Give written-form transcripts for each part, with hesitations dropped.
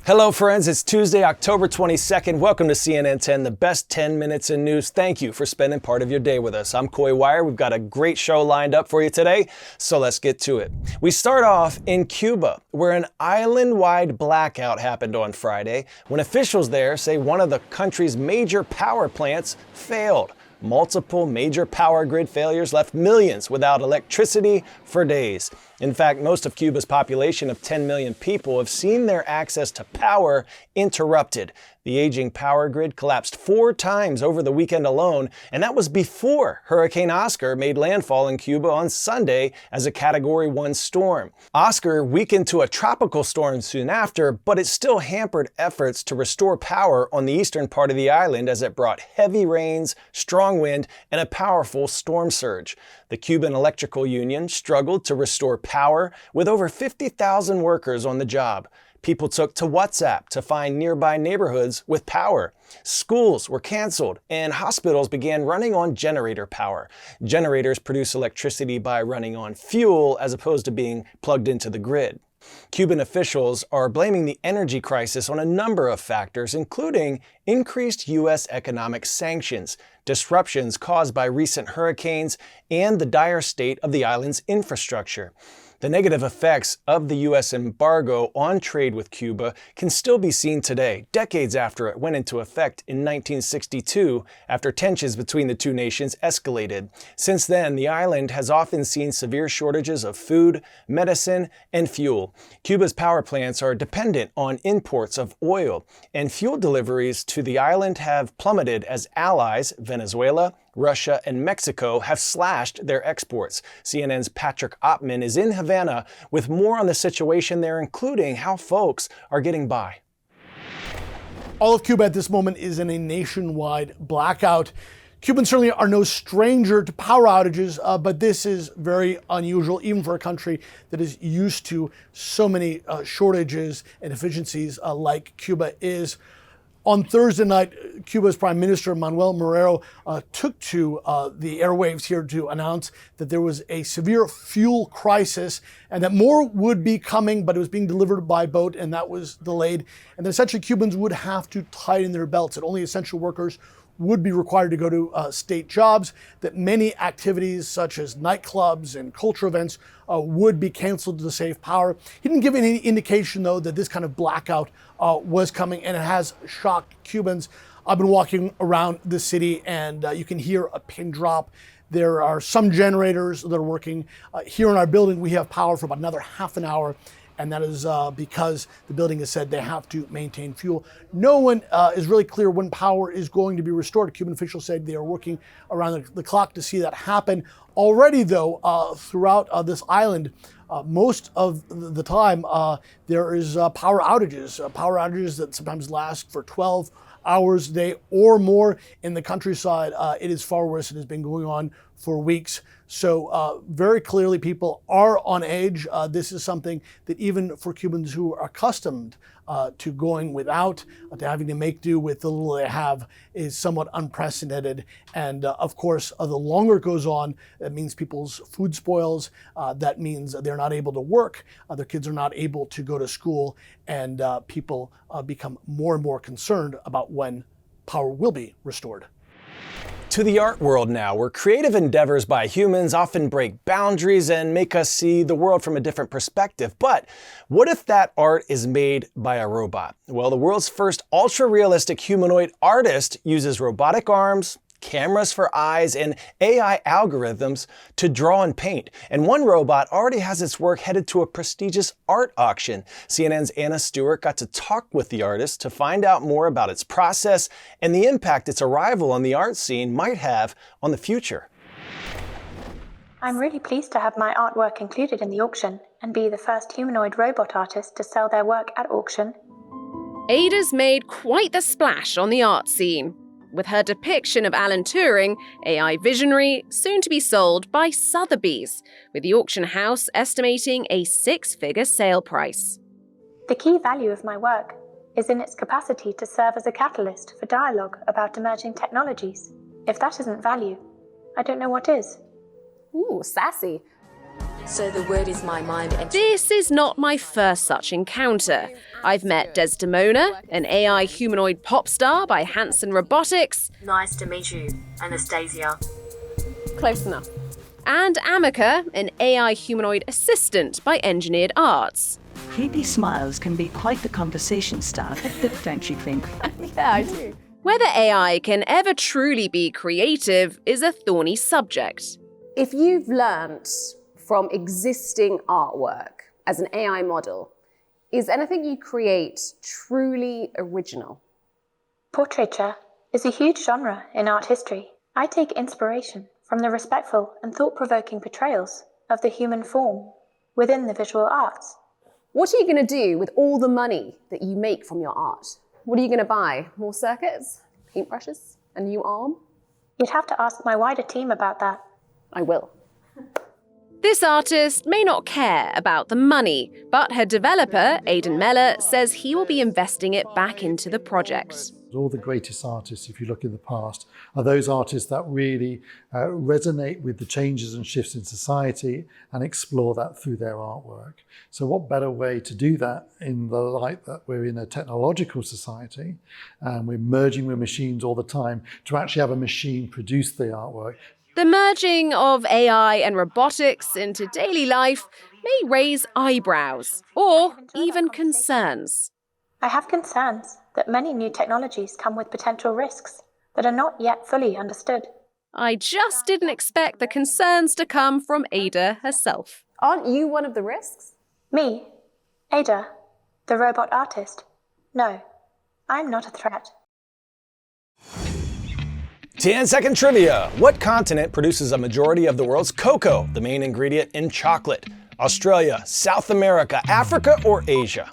Hello friends, it's Tuesday, October 22nd. Welcome to CNN 10, the best 10 minutes in news. Thank you for spending part of your day with us. I'm Coy Wire. We've got a great show lined up for you today, so let's get to it. We start off in Cuba, where an island-wide blackout happened on Friday when officials there say one of the country's major power plants failed. Multiple major power grid failures left millions without electricity for days. In fact, most of Cuba's population of 10 million people have seen their access to power interrupted. The aging power grid collapsed 4 times over the weekend alone, and that was before Hurricane Oscar made landfall in Cuba on Sunday as a Category 1 storm. Oscar weakened to a tropical storm soon after, but it still hampered efforts to restore power on the eastern part of the island as it brought heavy rains, strong wind, and a powerful storm surge. The Cuban Electrical Union struggled to restore power with over 50,000 workers on the job. People took to WhatsApp to find nearby neighborhoods with power. Schools were canceled and hospitals began running on generator power. Generators produce electricity by running on fuel as opposed to being plugged into the grid. Cuban officials are blaming the energy crisis on a number of factors, including increased U.S. economic sanctions, disruptions caused by recent hurricanes, and the dire state of the island's infrastructure. The negative effects of the U.S. embargo on trade with Cuba can still be seen today, decades after it went into effect in 1962, after tensions between the two nations escalated. Since then, the island has often seen severe shortages of food, medicine, and fuel. Cuba's power plants are dependent on imports of oil, and fuel deliveries to the island have plummeted as allies, Venezuela, Russia, and Mexico have slashed their exports. CNN's Patrick Oppman is in Havana with more on the situation there, including how folks are getting by. All of Cuba at this moment is in a nationwide blackout. Cubans certainly are no stranger to power outages, but this is very unusual, even for a country that is used to so many shortages and deficiencies like Cuba is. On Thursday night, Cuba's Prime Minister Manuel Moreno took to the airwaves here to announce that there was a severe fuel crisis and that more would be coming, but it was being delivered by boat and that was delayed. And that essentially Cubans would have to tighten their belts, that only essential workers would be required to go to state jobs, that many activities such as nightclubs and cultural events would be canceled to save power. He didn't give any indication, though, that this kind of blackout was coming, and it has shocked Cubans. I've been walking around the city, and you can hear a pin drop. There are some generators that are working. Here in our building, we have power for about another half an hour, and that is because the building has said they have to maintain fuel. No one is really clear when power is going to be restored. Cuban officials said they are working around the clock to see that happen. Already, though, throughout this island, most of the time, there is power outages that sometimes last for 12 hours a day or more. In the countryside, it is far worse. It has been going on for weeks. So very clearly people are on edge. This is something that even for Cubans who are accustomed to going without, to having to make do with the little they have, is somewhat unprecedented. And of course, the longer it goes on, that means people's food spoils. That means they're not able to work. Their kids are not able to go to school. And people become more and more concerned about when power will be restored. To the art world now, where creative endeavors by humans often break boundaries and make us see the world from a different perspective. But what if that art is made by a robot? Well, the world's first ultra-realistic humanoid artist uses robotic arms, cameras for eyes, and AI algorithms to draw and paint. And one robot already has its work headed to a prestigious art auction. CNN's Anna Stewart got to talk with the artist to find out more about its process and the impact its arrival on the art scene might have on the future. I'm really pleased to have my artwork included in the auction and be the first humanoid robot artist to sell their work at auction. Ada's made quite the splash on the art scene, with her depiction of Alan Turing, AI visionary, soon to be sold by Sotheby's, with the auction house estimating a 6-figure sale price. The key value of my work is in its capacity to serve as a catalyst for dialogue about emerging technologies. If that isn't value, I don't know what is. Ooh, sassy. So the word is my mind. This is not my first such encounter. I've met Desdemona, an AI humanoid pop star by Hanson Robotics. Nice to meet you, Anastasia. Close enough. And Amica, an AI humanoid assistant by Engineered Arts. Creepy smiles can be quite the conversation starter, don't you think? Yeah, I do. Whether AI can ever truly be creative is a thorny subject. If you've learnt from existing artwork as an AI model, is anything you create truly original? Portraiture is a huge genre in art history. I take inspiration from the respectful and thought-provoking portrayals of the human form within the visual arts. What are you going to do with all the money that you make from your art? What are you going to buy? More circuits? Paintbrushes? A new arm? You'd have to ask my wider team about that. I will. This artist may not care about the money, but her developer, Aidan Meller, says he will be investing it back into the project. All the greatest artists, if you look in the past, are those artists that really resonate with the changes and shifts in society and explore that through their artwork. So what better way to do that in the light that we're in a technological society and we're merging with machines all the time to actually have a machine produce the artwork. The merging of AI and robotics into daily life may raise eyebrows or even concerns. I have concerns that many new technologies come with potential risks that are not yet fully understood. I just didn't expect the concerns to come from Ada herself. Aren't you one of the risks? Me, Ada, the robot artist. No, I'm not a threat. 10-second trivia. What continent produces a majority of the world's cocoa, the main ingredient in chocolate? Australia, South America, Africa, or Asia?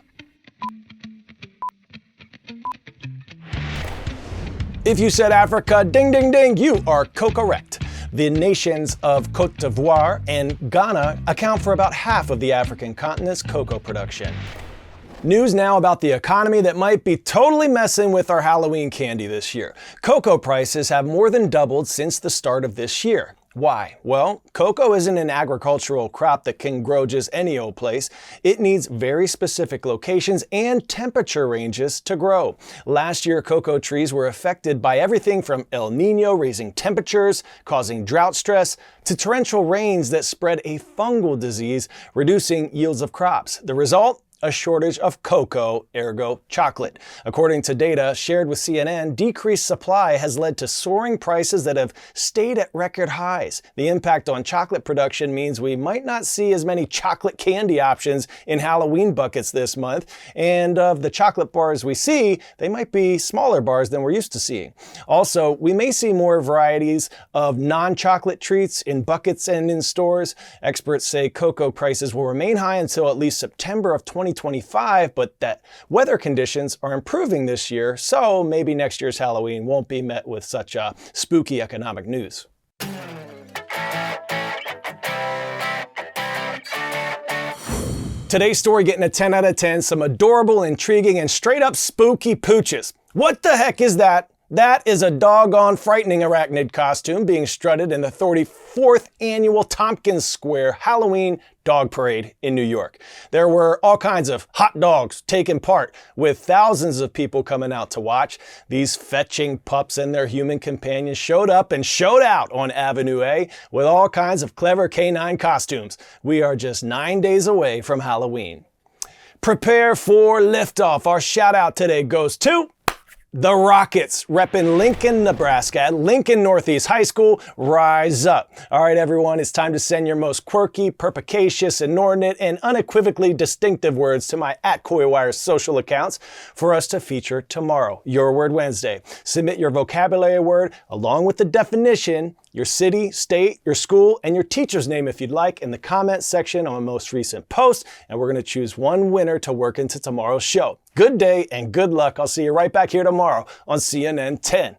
If you said Africa, ding ding ding, you are correct. The nations of Cote d'Ivoire and Ghana account for about half of the African continent's cocoa production. News now about the economy that might be totally messing with our Halloween candy this year. Cocoa prices have more than doubled since the start of this year. Why? Well, cocoa isn't an agricultural crop that can grow just any old place. It needs very specific locations and temperature ranges to grow. Last year, cocoa trees were affected by everything from El Nino raising temperatures, causing drought stress, to torrential rains that spread a fungal disease, reducing yields of crops. The result? A shortage of cocoa, ergo chocolate. According to data shared with CNN, decreased supply has led to soaring prices that have stayed at record highs. The impact on chocolate production means we might not see as many chocolate candy options in Halloween buckets this month, and of the chocolate bars we see, they might be smaller bars than we're used to seeing. Also, we may see more varieties of non-chocolate treats in buckets and in stores. Experts say cocoa prices will remain high until at least September of 2025, but that weather conditions are improving this year, so maybe next year's Halloween won't be met with such spooky economic news. Today's story getting a 10 out of 10, some adorable, intriguing, and straight up spooky pooches. What the heck is that? That is a doggone frightening arachnid costume being strutted in the 34th annual Tompkins Square Halloween Dog Parade in New York. There were all kinds of hot dogs taking part, with thousands of people coming out to watch. These fetching pups and their human companions showed up and showed out on Avenue A with all kinds of clever canine costumes. We are just 9 days away from Halloween. Prepare for liftoff. Our shout out today goes to the Rockets, repping Lincoln, Nebraska at Lincoln Northeast High School. Rise up. All right, everyone, it's time to send your most quirky, perspicacious, inordinate, and unequivocally distinctive words to my @CoyWire social accounts for us to feature tomorrow, Your Word Wednesday. Submit your vocabulary word along with the definition, your city, state, your school, and your teacher's name if you'd like in the comment section on the most recent post, and we're going to choose one winner to work into tomorrow's show. Good day and good luck. I'll see you right back here tomorrow on CNN 10.